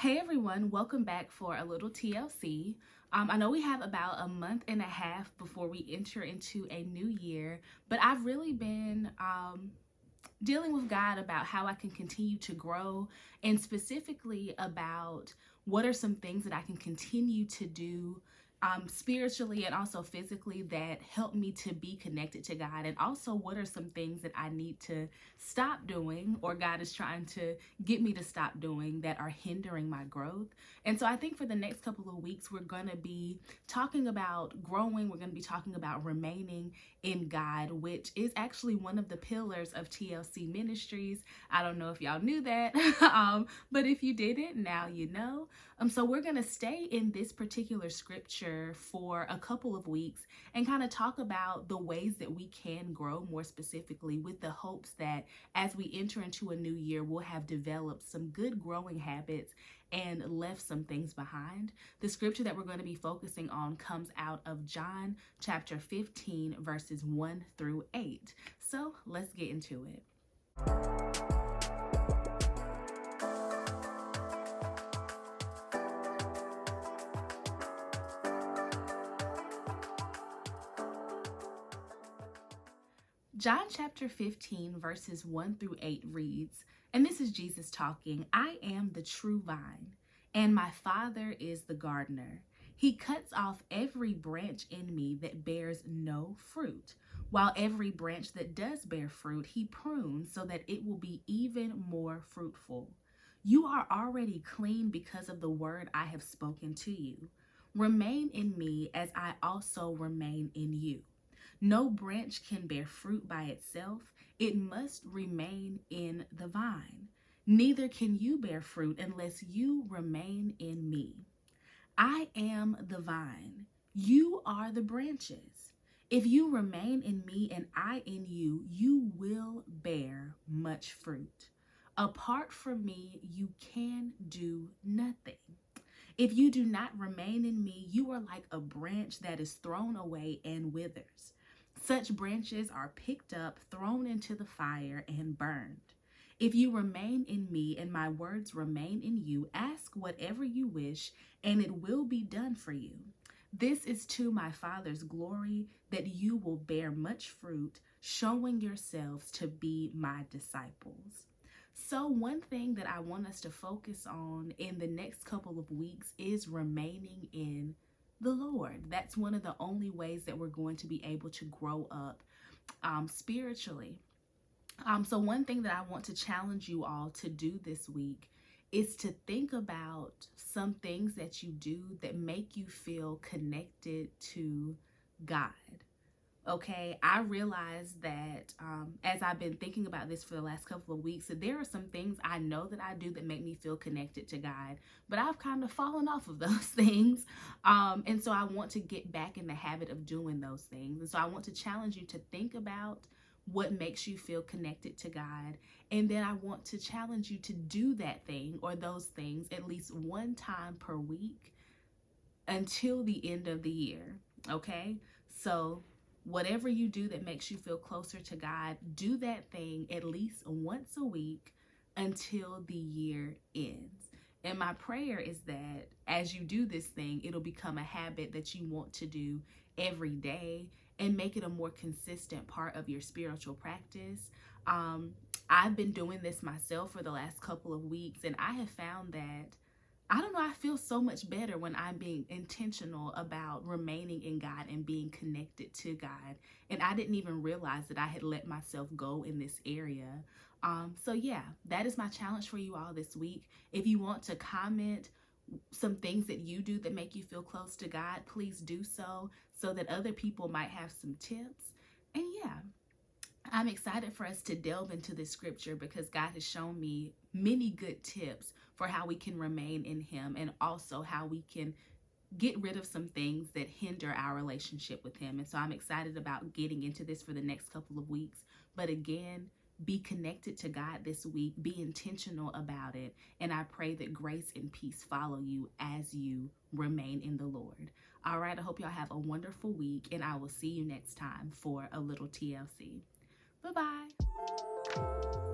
Hey everyone, welcome back for a little TLC. I know we have about a month and a half before we enter into a new year, but I've really been dealing with God about how I can continue to grow, and specifically about what are some things that I can continue to do spiritually and also physically that help me to be connected to God, and also what are some things that I need to stop doing or God is trying to get me to stop doing that are hindering my growth. And so I think for the next couple of weeks we're going to be talking about growing. We're going to be talking about remaining in God, which is actually one of the pillars of TLC Ministries. I don't know if y'all knew that, but if you didn't, now you know. So we're going to stay in this particular scripture for a couple of weeks and kind of talk about the ways that we can grow more specifically, with the hopes that as we enter into a new year, we'll have developed some good growing habits and left some things behind. The scripture that we're going to be focusing on comes out of John chapter 15, verses 1 through 8. So let's get into it. John chapter 15, verses 1 through 8 reads, and this is Jesus talking, "I am the true vine, and my Father is the gardener. He cuts off every branch in me that bears no fruit, while every branch that does bear fruit, he prunes so that it will be even more fruitful. You are already clean because of the word I have spoken to you. Remain in me as I also remain in you. No branch can bear fruit by itself. It must remain in the vine. Neither can you bear fruit unless you remain in me. I am the vine. You are the branches. If you remain in me and I in you, you will bear much fruit. Apart from me, you can do nothing. If you do not remain in me, you are like a branch that is thrown away and withers. Such branches are picked up, thrown into the fire, and burned. If you remain in me and my words remain in you, ask whatever you wish, and it will be done for you. This is to my Father's glory, that you will bear much fruit, showing yourselves to be my disciples." So one thing that I want us to focus on in the next couple of weeks is remaining in the Lord. That's one of the only ways that we're going to be able to grow up spiritually. So one thing that I want to challenge you all to do this week is to think about some things that you do that make you feel connected to God. Okay, I realized that as I've been thinking about this for the last couple of weeks, that there are some things I know that I do that make me feel connected to God, but I've kind of fallen off of those things. And so I want to get back in the habit of doing those things. And so I want to challenge you to think about what makes you feel connected to God. And then I want to challenge you to do that thing or those things at least one time per week until the end of the year. Okay, so whatever you do that makes you feel closer to God, do that thing at least once a week until the year ends. And my prayer is that as you do this thing, it'll become a habit that you want to do every day and make it a more consistent part of your spiritual practice. I've been doing this myself for the last couple of weeks, and I have found that I feel so much better when I'm being intentional about remaining in God and being connected to God. And I didn't even realize that I had let myself go in this area. So yeah, that is my challenge for you all this week. If you want to comment some things that you do that make you feel close to God, please do so that other people might have some tips. And yeah, I'm excited for us to delve into this scripture because God has shown me many good tips for how we can remain in him, and also how we can get rid of some things that hinder our relationship with him. And so I'm excited about getting into this for the next couple of weeks. But again, be connected to God this week. Be intentional about it. And I pray that grace and peace follow you as you remain in the Lord. All right, I hope y'all have a wonderful week, and I will see you next time for a little TLC. Bye-bye.